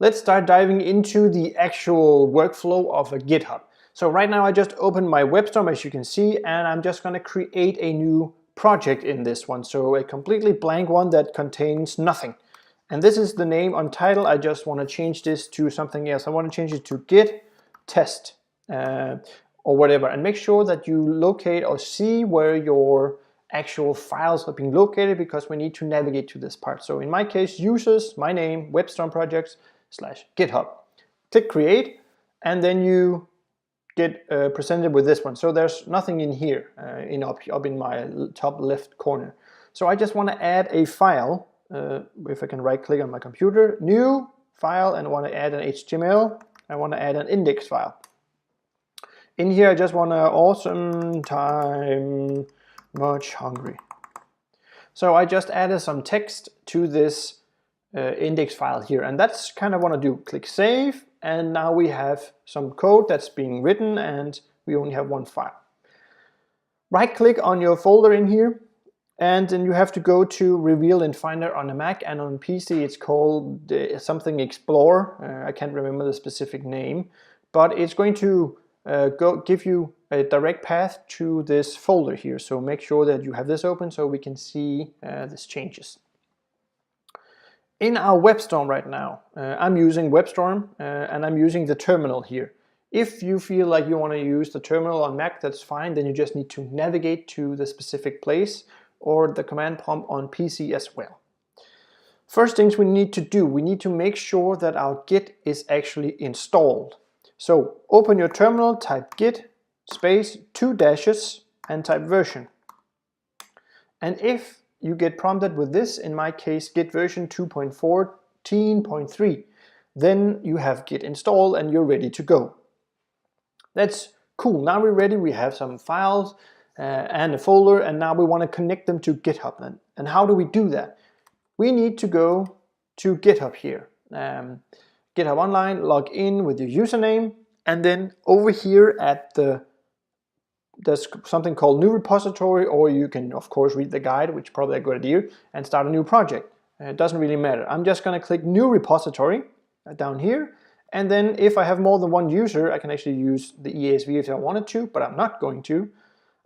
let's start diving into the actual workflow of a GitHub. So right now I just opened my WebStorm, as you can see, and I'm just going to create a new project in this one. So a completely blank one that contains nothing. And this is the name on title. I just want to change this to something else. I want to change it to Git test or whatever. And make sure that you locate or see where your actual files are being located, because we need to navigate to this part. So in my case, users, my name, WebStorm projects / GitHub. Click create, and then you get presented with this one. So there's nothing in here up in my top left corner. So I just want to add a file. If I can right click on my computer, new file, and I want to add an HTML. I want to add an index file. In here I just want to awesome time much hungry. So I just added some text to this index file here, and that's kind of what I do. Click save, and now we have some code that's being written, and we only have one file. Right click on your folder in here, and then you have to go to Reveal in Finder on a Mac, and on PC it's called something Explore. I can't remember the specific name, but it's going to give you a direct path to this folder here. So make sure that you have this open so we can see these changes. In our WebStorm right now, I'm using WebStorm and I'm using the terminal here. If you feel like you want to use the terminal on Mac, that's fine. Then you just need to navigate to the specific place, or the command prompt on PC as well. First things we need to do, we need to make sure that our Git is actually installed. So open your terminal, type git space 2 dashes and type version. And if you get prompted with this, in my case git version 2.14.3, then you have Git installed and you're ready to go. That's cool. Now we're ready. We have some files and a folder, and now we want to connect them to GitHub. And how do we do that? We need to go to GitHub here. GitHub Online, log in with your username, and then over here at there's something called new repository, or you can of course read the guide, which is probably a good idea, and start a new project. It doesn't really matter. I'm just going to click new repository down here, and then if I have more than one user, I can actually use the ESV if I wanted to, but I'm not going to.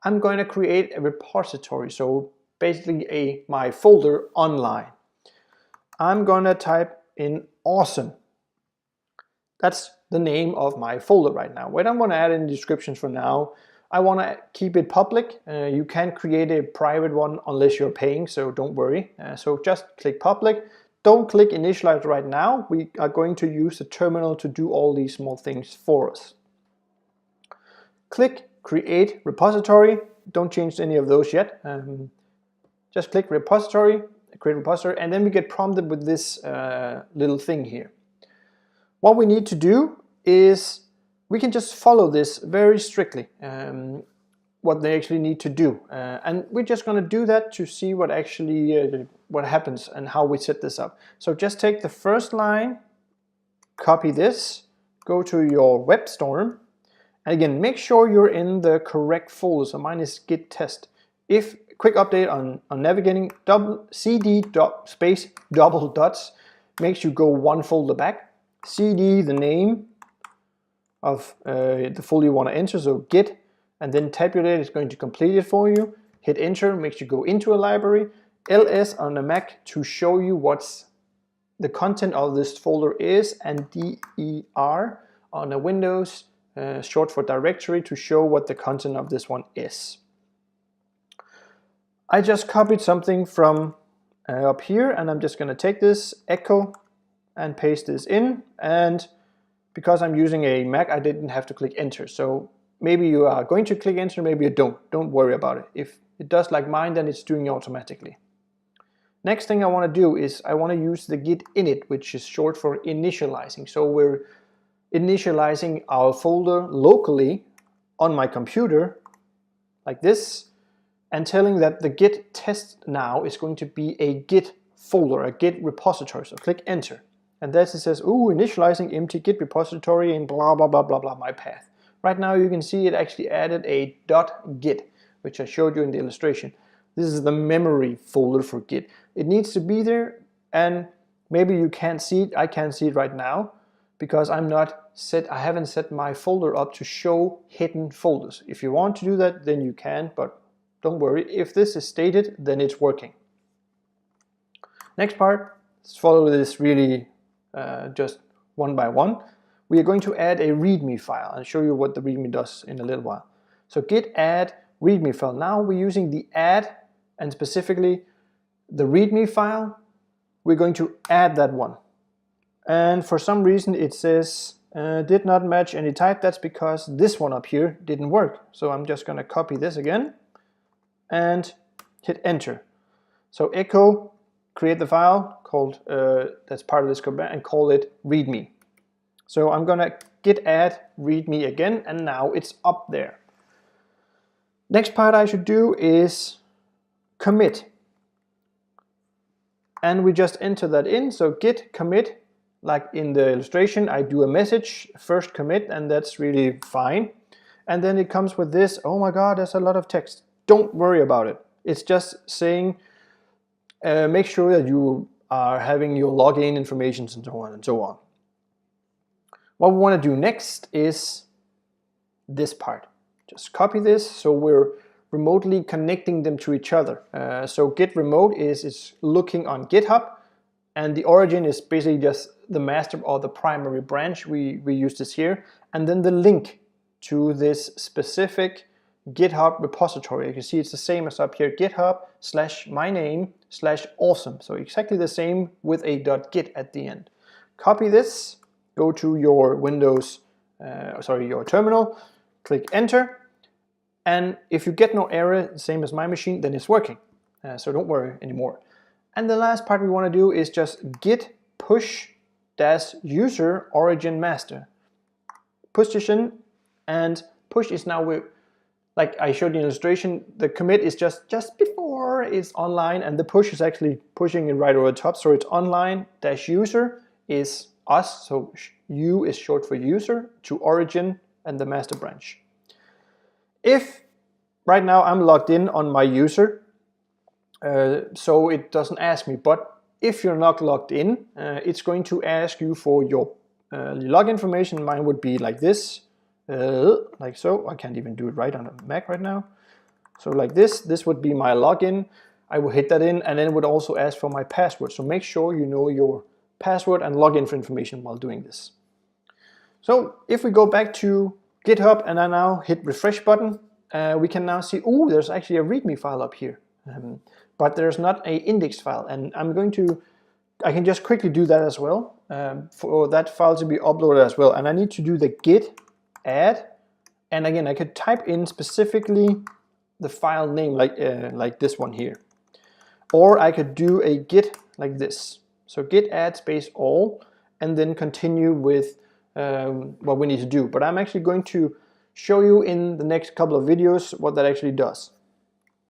I'm going to create a repository, so basically my folder online. I'm going to type in awesome. That's the name of my folder right now. We don't want to add any descriptions for now. I want to keep it public. You can create a private one unless you're paying, so don't worry. So just click public. Don't click initialize right now. We are going to use the terminal to do all these small things for us. Click create repository. Don't change any of those yet. Just click repository, create repository, and then we get prompted with this little thing here. What we need to do is we can just follow this very strictly, what they actually need to do. And we're just going to do that to see what actually what happens and how we set this up. So just take the first line, copy this, go to your WebStorm, and again, make sure you're in the correct folder. So mine is git test. If quick update on navigating, cd space double dots makes you go one folder back. cd the name of the folder you want to enter, so git, and then tabulate is going to complete it for you. Hit enter, makes you go into a library. ls on the Mac to show you what's the content of this folder is, and der on the Windows, short for directory, to show what the content of this one is. I just copied something from up here, and I'm just going to take this echo and paste this in, and because I'm using a Mac, I didn't have to click enter. So maybe you are going to click enter, maybe you don't. Don't worry about it. If it does like mine, then it's doing it automatically. Next thing I want to do is I want to use the git init, which is short for initializing. So we're initializing our folder locally on my computer like this, and telling that the git test now is going to be a git folder, a git repository. So click enter. And then it says, ooh, initializing empty git repository and blah, blah, blah, blah, blah, my path. Right now you can see it actually added a .git, which I showed you in the illustration. This is the memory folder for Git. It needs to be there, and Maybe you can't see it. I can't see it right now because I haven't set my folder up to show hidden folders. If you want to do that, then you can, but don't worry. If this is stated, then it's working. Next part, let's follow this really just one by one. We are going to add a README file and show you what the README does in a little while. So git add README file. Now we're using the add and specifically the README file. We're going to add that one. And for some reason it says did not match any type. That's because this one up here didn't work. So I'm just going to copy this again and hit enter. So echo, create the file called that's part of this command and call it README. So I'm going to git add README again, and now it's up there. Next part I should do is commit. And we just enter that in, so git commit, like in the illustration, I do a message, first commit, and that's really fine. And then it comes with this, oh my god, there's a lot of text. Don't worry about it. It's just saying, make sure that you are having your login information and so on and so on. What we want to do next is this part. Just copy this, so we're remotely connecting them to each other. So git remote is looking on GitHub, and the origin is basically just the master or the primary branch. We use this here, and then the link to this specific GitHub repository. You can see it's the same as up here, github/myname/awesome. So exactly the same with a .git at the end. Copy this, go to your Windows, your terminal, click enter, and if you get no error, same as my machine, then it's working. So don't worry anymore. And the last part we want to do is just git push -user origin master. Position and push is now like I showed the illustration, the commit is just before it's online, and the push is actually pushing it right over the top. So it's online -user is us, so U is short for user, to origin and the master branch. If right now I'm logged in on my user, so it doesn't ask me, but if you're not logged in, it's going to ask you for your log information. Mine would be like this, like so. I can't even do it right on a Mac right now. So like this would be my login. I will hit that in, and then it would also ask for my password. So make sure you know your password and login for information while doing this. So if we go back to GitHub and I now hit refresh button, we can now see, oh, there's actually a README file up here, but there's not a index file, and I can just quickly do that as well, for that file to be uploaded as well. And I need to do the git add, and again I could type in specifically the file name like this one here, or I could do a git like this. So git add space all, and then continue with what we need to do. But I'm actually going to show you in the next couple of videos what that actually does.